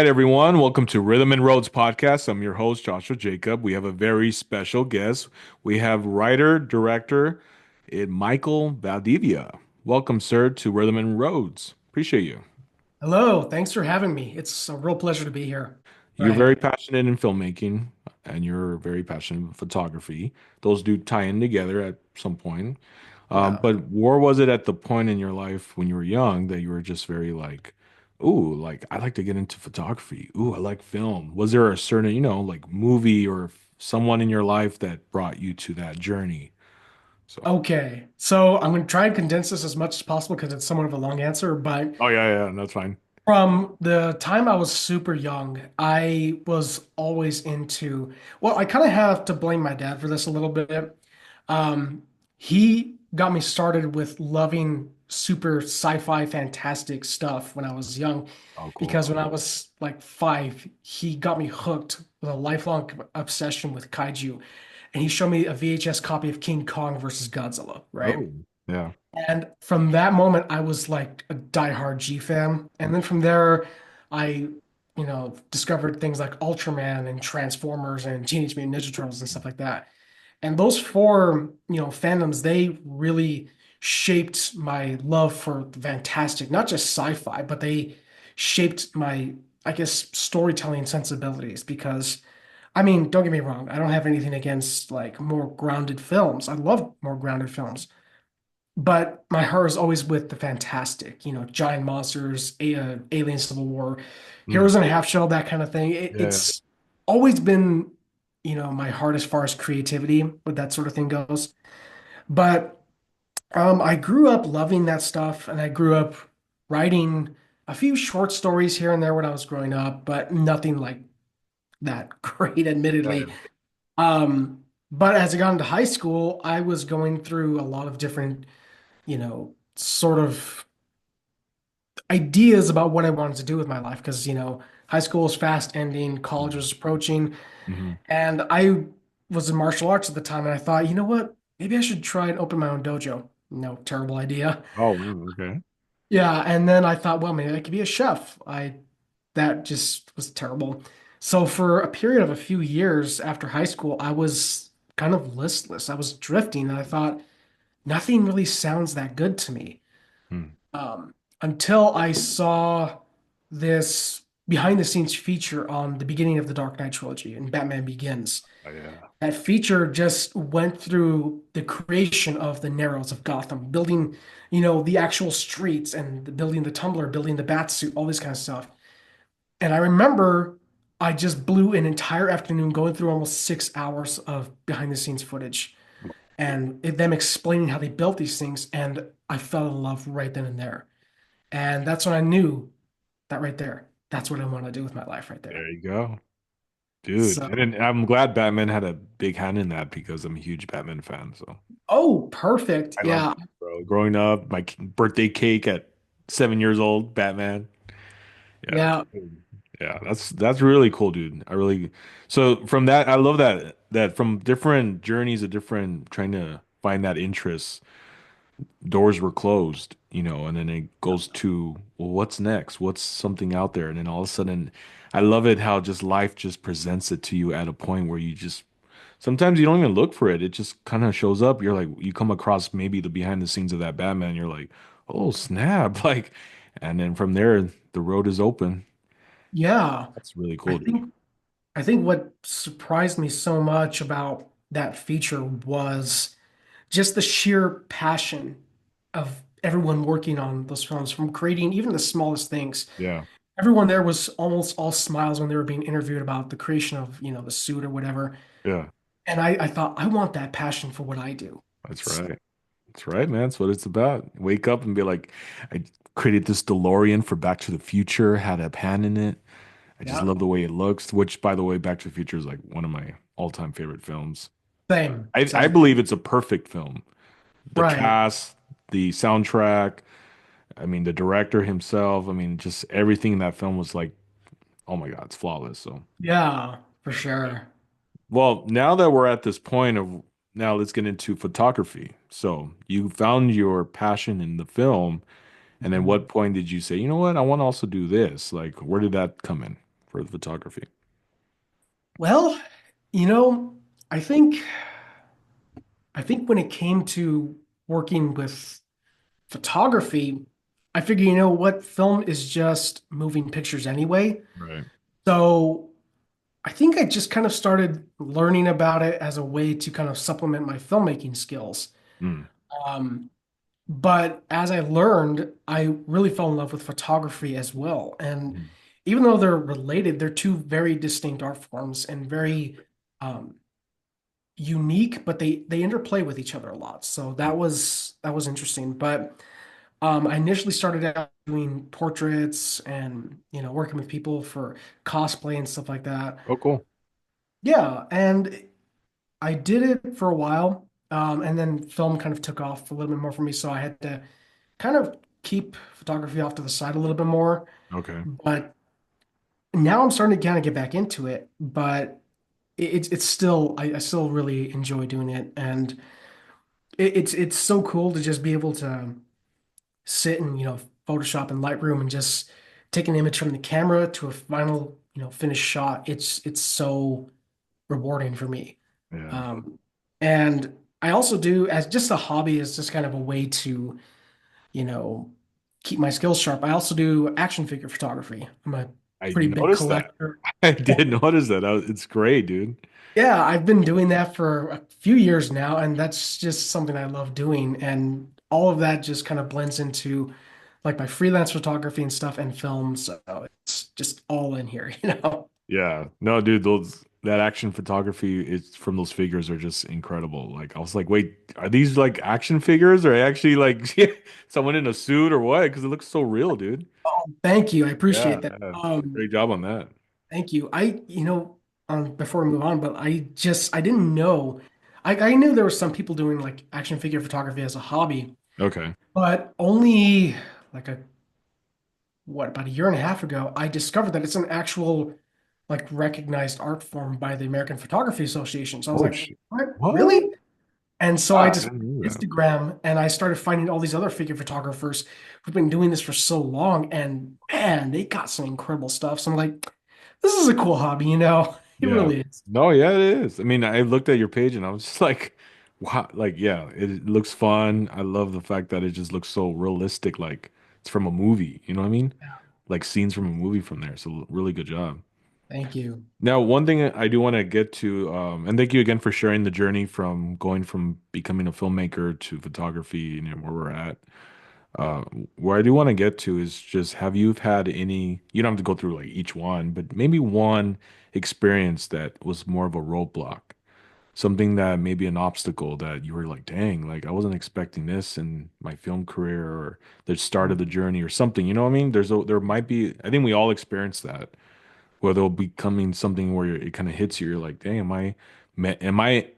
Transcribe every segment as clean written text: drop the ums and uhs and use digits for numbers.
right, everyone. Welcome to Rhythm and Roads podcast. I'm your host, Joshua Jacob. We have a very special guest. We have writer, director, Michael Valdivia. Welcome, sir, to Rhythm and Roads. Appreciate you. Hello, thanks for having me. It's a real pleasure to be here. You're Right. very passionate in filmmaking and you're very passionate in photography. Those do tie in together at some point. Yeah. But where was it at the point in your life when you were young that you were just very like, ooh, like I like to get into photography. Ooh, I like film. Was there a certain, like movie or someone in your life that brought you to that journey? So, Okay. So I'm going to try and condense this as much as possible because it's somewhat of a long answer. But oh yeah, that's fine. from the time I was super young, I was always into, well, I kind of have to blame my dad for this a little bit. Um, he got me started with loving super sci-fi fantastic stuff when I was young, Oh, cool. because when I was like 5, he got me hooked with a lifelong obsession with kaiju, and he showed me a VHS copy of King Kong versus Godzilla, right? Oh, yeah. And from that moment, I was like a diehard G fan. And then from there, I, discovered things like Ultraman and Transformers and Teenage Mutant Ninja Turtles and stuff like that. And those four, fandoms, they really shaped my love for the fantastic, not just sci-fi, but they shaped my, I guess, storytelling sensibilities. Because, I mean, don't get me wrong, I don't have anything against like more grounded films. I love more grounded films. But my heart is always with the fantastic, giant monsters, Alien Civil War, Mm, Heroes in a Half Shell, that kind of thing. yeah. It's always been, my heart as far as creativity, what that sort of thing goes. But I grew up loving that stuff, and I grew up writing a few short stories here and there when I was growing up, but nothing like that great, admittedly. Yeah. But as I got into high school, I was going through a lot of different sort of ideas about what I wanted to do with my life because, high school was fast ending, college was approaching, Mm-hmm. and I was in martial arts at the time, and I thought, you know what? Maybe I should try and open my own dojo. No, terrible idea. Oh, wow, okay. Yeah, and then I thought, well, maybe I could be a chef. That just was terrible. So for a period of a few years after high school, I was kind of listless. I was drifting, and I thought, nothing really sounds that good to me. Mm. Until I saw this behind the scenes feature on the beginning of the Dark Knight trilogy and Batman Begins. Oh, yeah. That feature just went through the creation of the Narrows of Gotham, building, the actual streets and building the Tumbler, building the Batsuit, all this kind of stuff. And I remember I just blew an entire afternoon going through almost 6 hours of behind the scenes footage and them explaining how they built these things. And I fell in love right then and there. And that's when I knew that right there. That's what I want to do with my life right there. There you go. Dude, So, and I'm glad Batman had a big hand in that because I'm a huge Batman fan. So oh, perfect. I love Yeah. it, bro. Growing up, my birthday cake at 7 years old, Batman. Yeah, Yeah. yeah, that's really cool, dude. I really so from that, I love that from different journeys of different trying to find that interest, doors were closed, and then it goes to, well, what's next? What's something out there? And then all of a sudden, I love it how just life just presents it to you at a point where you just sometimes you don't even look for it. It just kind of shows up. You're like, you come across maybe the behind the scenes of that Batman. You're like, oh, snap. Like, and then from there, the road is open. Yeah. That's really I cool, dude. think I think what surprised me so much about that feature was just the sheer passion of everyone working on those films, from creating even the smallest things. Yeah. Everyone there was almost all smiles when they were being interviewed about the creation of, the suit or whatever. Yeah. And I thought, I want that passion for what I do. That's So, right. That's right, man. That's what it's about. Wake up and be like, I created this DeLorean for Back to the Future, had a pan in it. I just yeah, love the way it looks, which, by the way, Back to the Future is like one of my all-time favorite films. same, I same. believe it's a perfect film. The Right. cast, the soundtrack, I mean, the director himself, I mean, just everything in that film was like, oh my God, it's flawless. So, Yeah, for sure. well, now that we're at this point of now let's get into photography. So, you found your passion in the film, and then Mhm. what point did you say, you know what, I want to also do this? Like, where did that come in? for the photography? Well, you know, I think I think when it came to working with photography, I figure, you know what, film is just moving pictures anyway. Right. So I think I just kind of started learning about it as a way to kind of supplement my filmmaking skills. Mm. Um, but as I learned, I really fell in love with photography as well. And Mm. even though they're related, they're two very distinct art forms and very um, unique, but they interplay with each other a lot. So that was interesting. But I initially started out doing portraits and working with people for cosplay and stuff like that. Oh, cool. Yeah, and I did it for a while, and then film kind of took off a little bit more for me. So I had to kind of keep photography off to the side a little bit more. Okay. But now I'm starting to kind of get back into it. But it's still I still really enjoy doing it, and it's so cool to just be able to sit in, Photoshop and Lightroom and just take an image from the camera to a final, finished shot. It's so rewarding for me. Yeah. Um, and I also do as just a hobby, as just kind of a way to, you know, keep my skills sharp. I also do action figure photography. I'm a I pretty big noticed that. collector. I Yeah. did notice that. It's great, dude. Yeah, I've been doing that for a few years now, and that's just something I love doing. And all of that just kind of blends into like my freelance photography and stuff and film. So it's just all in here, you know? Yeah. No, dude, those that action photography is from those figures are just incredible. Like I was like, wait, are these like action figures or actually like someone in a suit or what? Because it looks so real, dude. Thank you. I Yeah, appreciate that. yeah. Great job on that. Thank you. Before we move on, but I didn't know. I knew there were some people doing like action figure photography as a hobby, Okay. but only like about a year and a half ago, I discovered that it's an actual like recognized art form by the American Photography Association. So I was Oh like, shit. what? What? Really? And so I Ah, I just didn't know that. Instagram and I started finding all these other figure photographers who've been doing this for so long, and man, they got some incredible stuff. So I'm like, this is a cool hobby, you know? It Yeah. really is. No, yeah, it is. I mean, I looked at your page and I was just like, wow, like, yeah, it looks fun. I love the fact that it just looks so realistic, like it's from a movie. You know what I mean? Like scenes from a movie from there. So really good job. Thank you. Now, one thing I do want to get to, and thank you again for sharing the journey from going from becoming a filmmaker to photography and where we're at. Uh, where I do want to get to is just have you had any, you don't have to go through like each one, but maybe one experience that was more of a roadblock, something that maybe an obstacle that you were like, dang, like I wasn't expecting this in my film career or the start of the journey or something. You know what I mean? There might be, I think we all experience that where there'll be coming something where it kind of hits you. You're like, dang, am I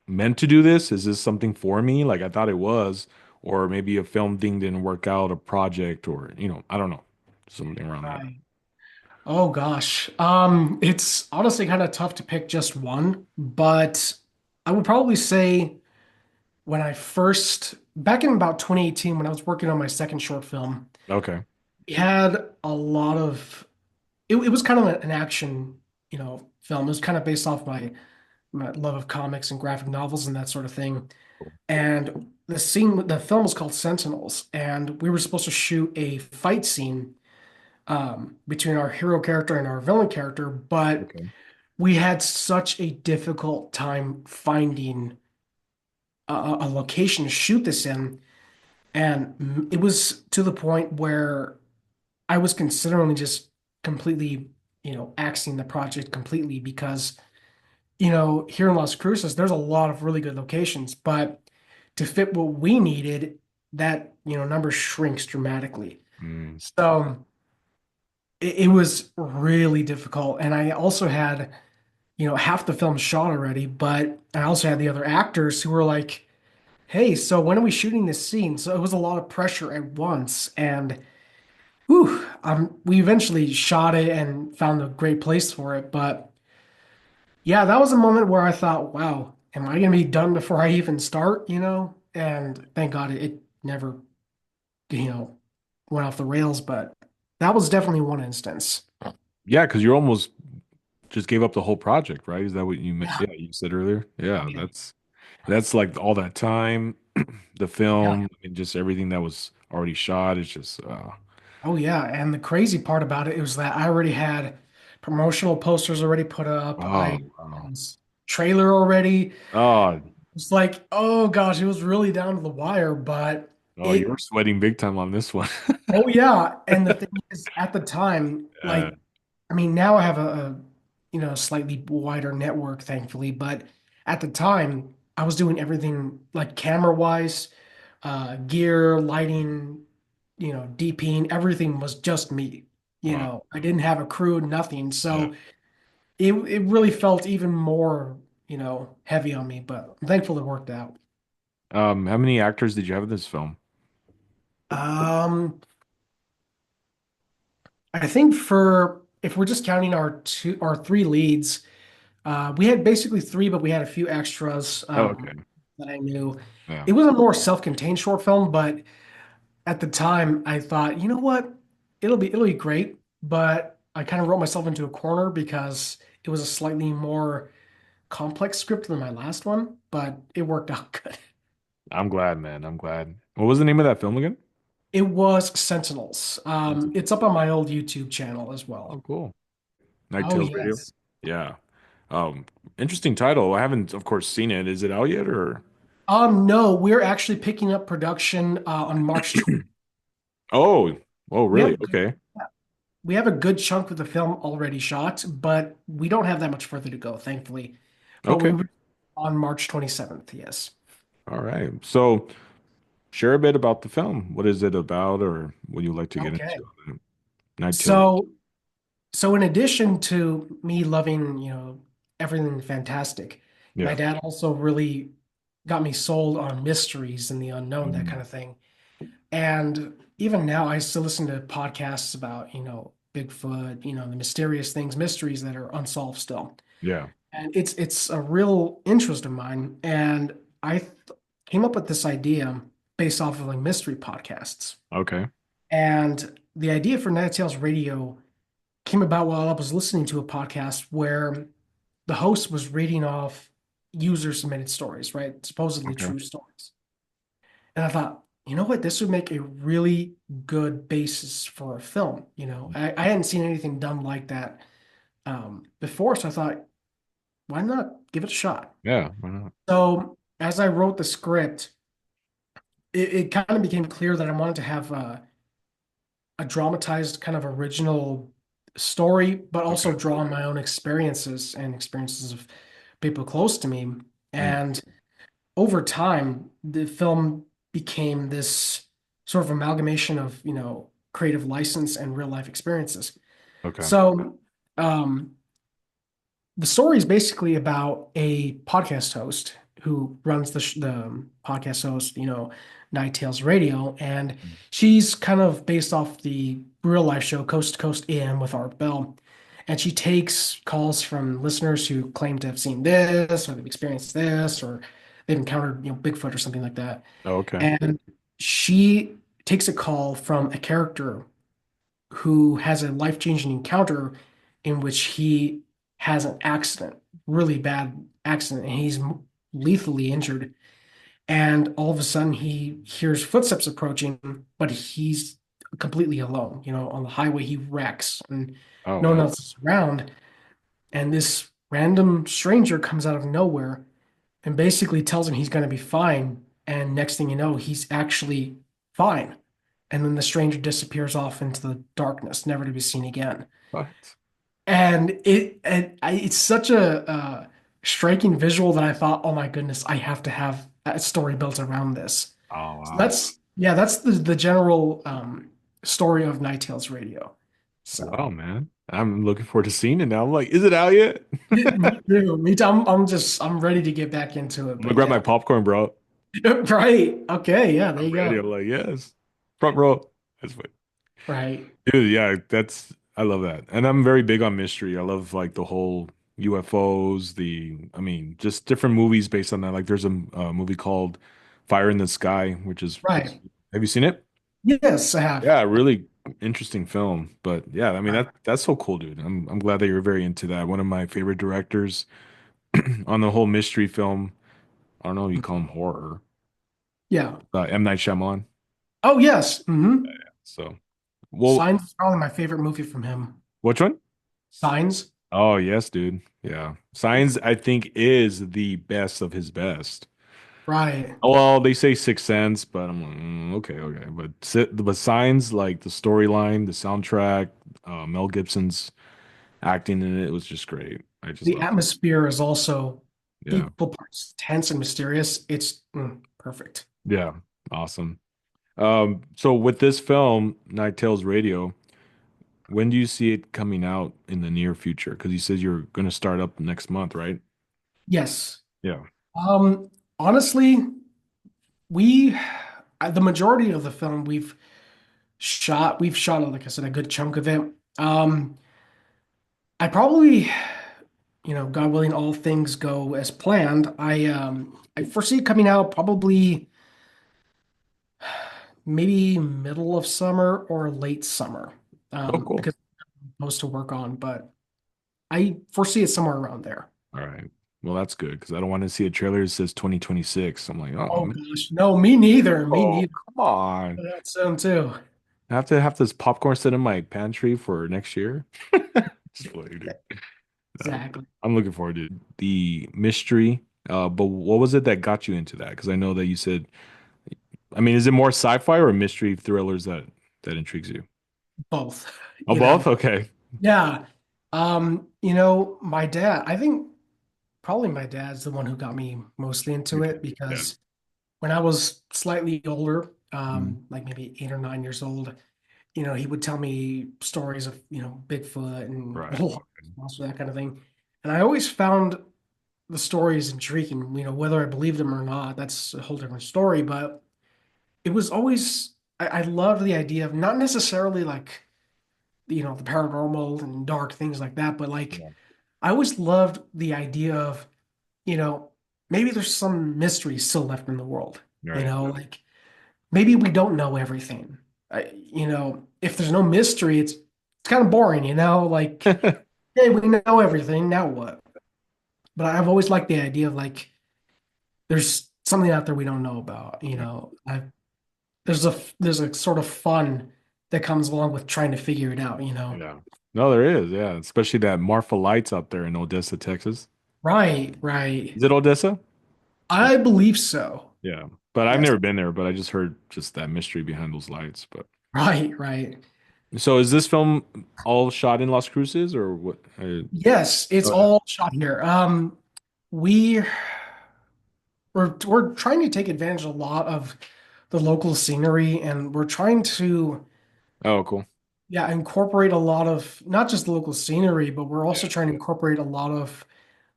meant to do this? Is this something for me? Like I thought it was, or maybe a film thing didn't work out, a project, or I don't know, something around that. Right. Oh gosh. It's honestly kind of tough to pick just one, but I would probably say when I first, back in about 2018, when I was working on my second short film, Okay, we had a lot of, it was kind of an action, film. It was kind of based off my love of comics and graphic novels and that sort of thing. cool. And the film was called Sentinels, and we were supposed to shoot a fight scene between our hero character and our villain character, but Okay. we had such a difficult time finding a location to shoot this in, and it was to the point where I was considering just completely, axing the project completely because, here in Las Cruces, there's a lot of really good locations, but to fit what we needed, that, number shrinks dramatically. Mm, So it was really difficult. And I also had, half the film shot already, but I also had the other actors who were like, hey, so when are we shooting this scene? So it was a lot of pressure at once. And whew, we eventually shot it and found a great place for it. But yeah, that was a moment where I thought, wow, am I going to be done before I even start? And thank God it never, you know, went off the rails. But that was definitely one instance. Yeah, because you almost just gave up the whole project, right? Is that what Yeah. yeah, you said earlier? Yeah, Yeah. that's like all that time, the Yeah. film, and just everything that was already shot. It's just Oh yeah, and the crazy part about it was that I already had promotional posters already put up. oh I wow. had this trailer already. Oh, It's like, oh gosh, it was really down to the wire, but oh, you were it, sweating big time on this one. oh yeah. And the thing is, at the time, Uh, like, I mean, now I have slightly wider network, thankfully, but at the time, I was doing everything like camera wise, gear, lighting, DPing, everything was just me. wow. I didn't have a crew, nothing. Yeah. So it really felt even more, heavy on me, but I'm thankful it worked out. How many actors did you have in this film? Um, I think for if we're just counting our three leads, we had basically three, but we had a few extras Oh, okay. that I knew. Yeah. It was a more self-contained short film, but at the time I thought, you know what? It'll be great, but I kind of wrote myself into a corner because it was a slightly more complex script than my last one, but it worked out good. I'm glad, man. I'm glad. What was the name of that film again? It was Sentinels. It's up on my old YouTube channel as Oh, well. cool. Night Oh Tales Radio. yes. Yeah. Um, Interesting title. I haven't, of course, seen it. Is it out yet or? No, we're actually picking up production on March 20th. Oh, oh, We really? have Okay. we have a good chunk of the film already shot, but we don't have that much further to go, thankfully. But Okay. on March 27th, yes. All right. So share a bit about the film. What is it about, or would you like to get into Okay. on it? Night Tales. So so in addition to me loving, everything fantastic, my Yeah. dad also really got me sold on mysteries and the unknown, that kind Mhm. of thing. And even now I still listen to podcasts about, Bigfoot, the mysterious things, mysteries that are unsolved still. Yeah. And it's a real interest of mine. And I came up with this idea based off of like mystery podcasts. Okay. And the idea for Night Tales Radio came about while I was listening to a podcast where the host was reading off user submitted stories, right? Supposedly Okay. true stories. And I thought, you know what? This would make a really good basis for a film. I hadn't seen anything done like that before. So I thought, why not give it a shot? Yeah. Why not? So as I wrote the script, it kind of became clear that I wanted to have a dramatized kind of original story, but Okay. also draw on my own experiences and experiences of people close to me. Mm. And over time, the film became this sort of amalgamation of, creative license and real life experiences. Okay. So, the story is basically about a podcast host who runs the podcast host, Night Tales Radio, and Mm. she's kind of based off the real life show Coast to Coast AM with Art Bell. And she takes calls from listeners who claim to have seen this, or they've experienced this, or they've encountered, Bigfoot or something like that. Oh, okay. And she takes a call from a character who has a life-changing encounter in which he has an accident, really bad accident, and he's lethally injured. And all of a sudden, he hears footsteps approaching, but he's completely alone. On the highway, he wrecks, and Oh, no one wow. else is around. And this random stranger comes out of nowhere and basically tells him he's going to be fine. And next thing you know, he's actually fine. And then the stranger disappears off into the darkness, never to be seen again. What? And it's such a striking visual that I thought, oh my goodness, I have to have a story built around this. Oh, So wow. that's the general story of Night Tales Radio. So Wow, man. I'm looking forward to seeing it now. I'm like, is it out yet? me too. Me too. I'm ready to get back into it. I'm gonna But grab yeah, my popcorn, bro. right. Okay. Yeah. There I'm you ready. go. I'm like, yes. Front row. That's fine. Right. Dude, yeah, I love that. And I'm very big on mystery. I love like the whole UFOs, I mean, just different movies based on that. Like there's a movie called Fire in the Sky, which is pretty, Right. have you seen it? Yes, I have. Yeah, really. interesting film. But yeah, I mean that's so cool, dude. I'm glad that you're very into that. One of my favorite directors on the whole mystery film. I don't know if you call him horror. Yeah. M. Night Shyamalan. Oh yes. So, well, Signs is probably my favorite movie from him. which one? Signs. Oh, yes, dude. Yeah. Signs, I think, is the best of his best. Right. Oh, well, they say Sixth Sense, but I'm like, okay, okay. But Signs, like the storyline, the soundtrack, Mel Gibson's acting in it was just great. I just The loved it. atmosphere is also Yeah. equal parts tense and mysterious. It's perfect. Yeah. Awesome. So with this film, Night Tales Radio, when do you see it coming out in the near future? Because you said you're going to start up next month, right? Yes. Yeah. Um, honestly, we the majority of the film we've shot like I said a good chunk of it. Um, I probably, God willing, all things go as planned. I foresee it coming out probably maybe middle of summer or late summer. Oh, cool. Because I'm supposed to work on, but I foresee it somewhere around there. All right. Well, that's good because I don't want to see a trailer that says 2026. I'm like, oh Oh man. gosh, no, me neither. Me Oh, neither. come on. That soon too. I have to have this popcorn sit in my pantry for next year. Just playing, dude. Uh, Exactly. I'm looking forward to the mystery. But what was it that got you into that? Because I know that you said, I mean, is it more sci-fi or mystery thrillers that intrigues you? Both. Oh, both? Okay. Yeah. My dad, I think probably my dad's the one who got me mostly into it Yeah. because when I was slightly older, Mhm. like maybe 8 or 9 years old, he would tell me stories of, Bigfoot and Right. monster, that kind of thing. And I always found the stories intriguing, whether I believed them or not, that's a whole different story. But it was always, I loved the idea of not necessarily like, the paranormal and dark things like that, but like, Yeah. I always loved the idea of, you know, maybe there's some mystery still left in the world, Right. like maybe we don't know everything. If there's no mystery, it's kind of boring, like, hey, we know everything, now what? But I've always liked the idea of like there's something out there we don't know about, Yeah. there's a sort of fun that comes along with trying to figure it out. Yeah. No, there is. Yeah. Especially that Marfa Lights up there in Odessa, Texas. Right, right. Is it Odessa? I believe so. Yeah. But I've Yes. never been there, but I just heard just that mystery behind those lights. But Right, right. so is this film all shot in Las Cruces or what? Yes, it's Oh, yeah. all shot here. We we're trying to take advantage of a lot of the local scenery, and we're trying to, Oh, cool. yeah, incorporate a lot of not just the local scenery, but we're Yeah. also trying to incorporate a lot of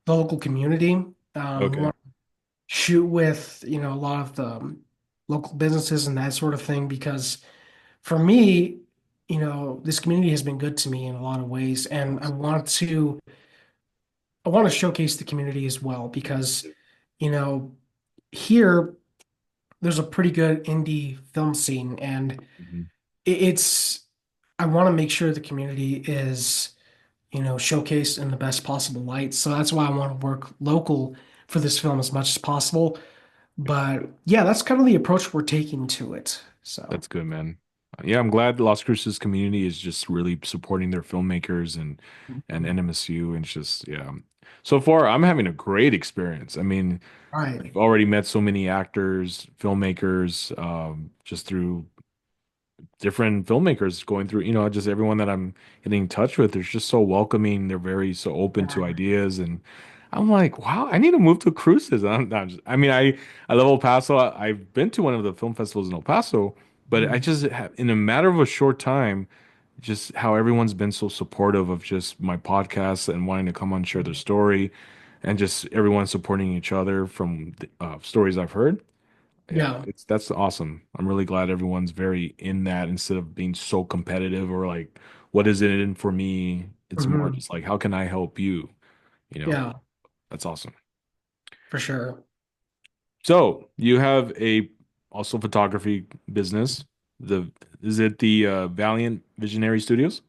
the local community. We Okay. want to shoot with, a lot of the local businesses and that sort of thing because for me, this community has been good to me in a lot of ways, and Awesome. I want to showcase the community as well because, you know, here there's a pretty good indie film scene, and Mhm. it's I want to make sure the community is, showcased in the best possible light. So that's why I want to work local for this film as much as possible. But yeah, that's kind of the approach we're taking to it. So, That's good, man. Yeah, I'm glad Las Cruces community is just really supporting their filmmakers and NMSU and it's just yeah. So far, I'm having a great experience. I mean, right. I've already met so many actors, filmmakers, just through different filmmakers going through, just everyone that I'm getting in touch with. They're just so welcoming. They're very so open to ideas, and I'm like, wow, I need to move to cruises. I mean, I love El Paso. I've been to one of the film festivals in El Paso, but I Mhm. just have, in a matter of a short time, just how everyone's been so supportive of just my podcast and wanting to come on and share their story, and just everyone supporting each other from the, stories I've heard. Yeah, Yeah. that's awesome. I'm really glad everyone's very in that instead of being so competitive or like, what is it in for me? It's more Mhm. just like, how can I help you? You know, Yeah, that's awesome. for sure. So you have a also photography business. The is it the Valiant Visionary Studios?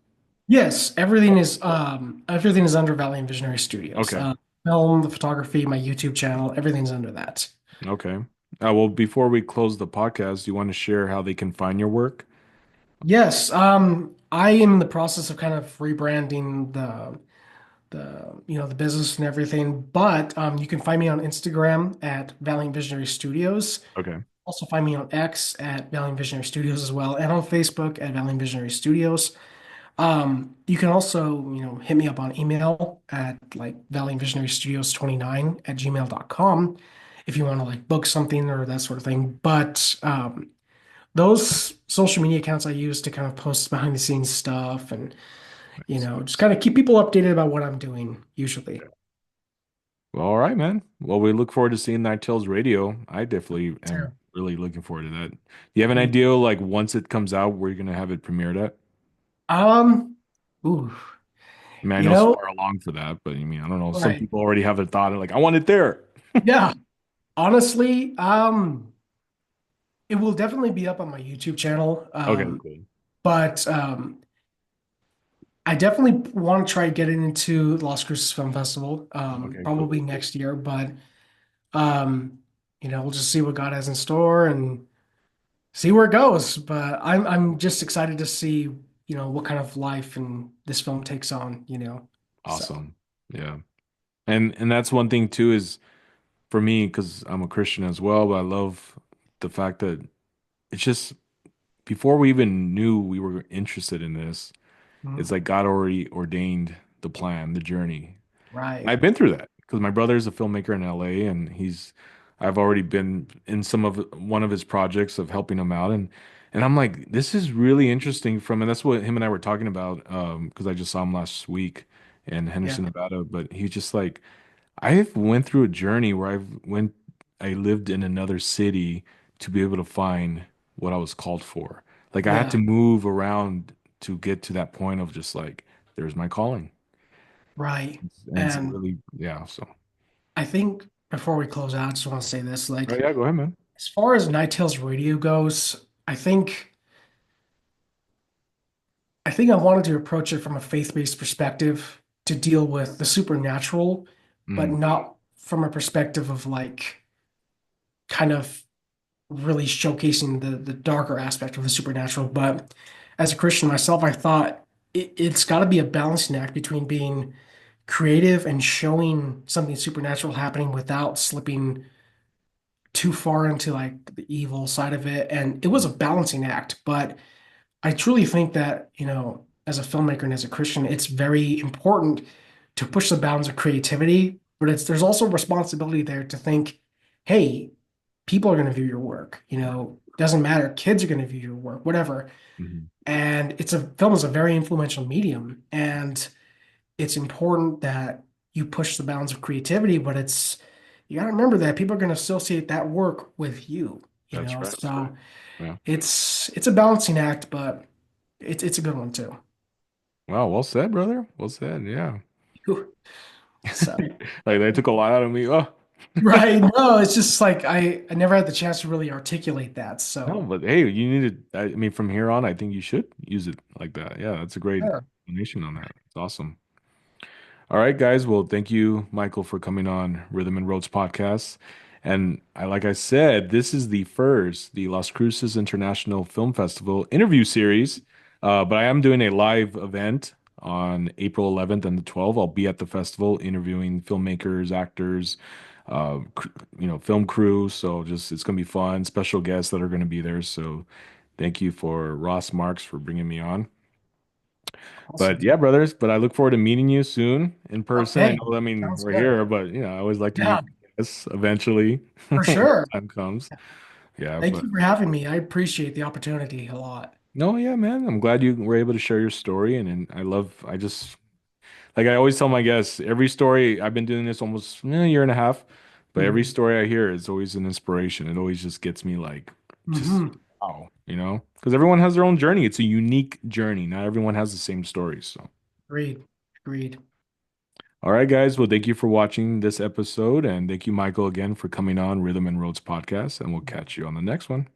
Yes, everything is under Valiant Visionary Studios. Okay. Film, the photography, my YouTube channel, everything's under that. Okay. Well, before we close the podcast, do you want to share how they can find your work? Yes, I am in the process of kind of rebranding the business and everything, but you can find me on Instagram at Valiant Visionary Studios. Okay. Also find me on X at Valiant Visionary Studios as well, and on Facebook at Valiant Visionary Studios. You can also, hit me up on email at like valiantvisionarystudios29 at gmail.com if you want to like book something or that sort of thing. But those social media accounts I use to kind of post behind the scenes stuff and, Nice. just kind of keep people updated about what I'm doing usually. Well, all right, man. Well, we look forward to seeing Night Tales Radio. I definitely am Sure. really looking forward to that. Do you have an Me- idea, like once it comes out, where you're gonna have it premiered at? Um, ooh, I mean, I you know it's know, far along for that, but I mean, I don't know. Some right. people already have a thought, like, I want it there. Yeah. Honestly, it will definitely be up on my YouTube channel. Okay, cool. But I definitely want to try getting into the Las Cruces Film Festival, Okay, probably cool. next year. But um, we'll just see what God has in store and see where it goes. But I'm just excited to see, what kind of life and this film takes on. So Awesome. Yeah. And that's one thing too is for me, because I'm a Christian as well, but I love the fact that it's just before we even knew we were interested in this, it's mhm, like God already ordained the plan, the journey. And right. I've been through that because my brother is a filmmaker in LA and I've already been in one of his projects of helping him out. And I'm like, this is really interesting and that's what him and I were talking about, because I just saw him last week in Yeah. Henderson, Nevada. But he's just like, I've went through a journey where I lived in another city to be able to find what I was called for. Like I had to Yeah. move around to get to that point of just like, there's my calling. Right. And it's And really, yeah. So, I think before we close out, I just want to say this, oh, like, yeah, go ahead, man. as far as Night Tales Radio goes, I think I wanted to approach it from a faith-based perspective to deal with the supernatural, but Mm, not from a perspective of like kind of really showcasing the darker aspect of the supernatural. But as a Christian myself, I thought it's got to be a balancing act between being creative and showing something supernatural happening without slipping too far into like the evil side of it. And it was a balancing act, but I truly think that, as a filmmaker and as a Christian, it's very important to push the bounds of creativity, but there's also responsibility there to think, hey, people are going to view your work, doesn't matter, kids are going to view your work, whatever. mhm. And film is a very influential medium, and it's important that you push the bounds of creativity, but you got to remember that people are going to associate that work with you, That's right. so Yeah. it's a balancing act, but it's a good one too. Wow. Well said, brother. Well said. Yeah. Whew. So, Like they took a lot out of me. Oh, right. No, it's just like I never had the chance to really articulate that. no, So, but hey, you need to, I mean, from here on, I think you should use it like that. Yeah. That's a great sure. explanation on that. It's awesome. All right, guys. Well, thank you, Michael, for coming on Rhythm and Roads podcast. And like I said, this is the Las Cruces International Film Festival interview series. But I am doing a live event on April 11th and the 12th. I'll be at the festival interviewing filmmakers, actors, film crew. So just it's gonna be fun. Special guests that are gonna be there. So thank you for Ross Marks for bringing me on. But Awesome. yeah, brothers, but I look forward to meeting you soon in person. I Okay. know, I mean, Sounds we're good. here, but I always like to Yeah, meet us eventually for when sure. the time comes. Yeah, Thank but you for having me. I appreciate the opportunity a lot. no, yeah, man. I'm glad you were able to share your story and I just like I always tell my guests, every story I've been doing this almost a year and a half, but every Mhm. story I hear is always an inspiration. It always just gets me like just Mhm. wow, Because everyone has their own journey. It's a unique journey. Not everyone has the same stories, so. Agreed. Agreed. All right, guys. Well, thank you for watching this episode, and thank you, Michael, again for coming on Rhythm and Roads podcast. And we'll catch you on the next one.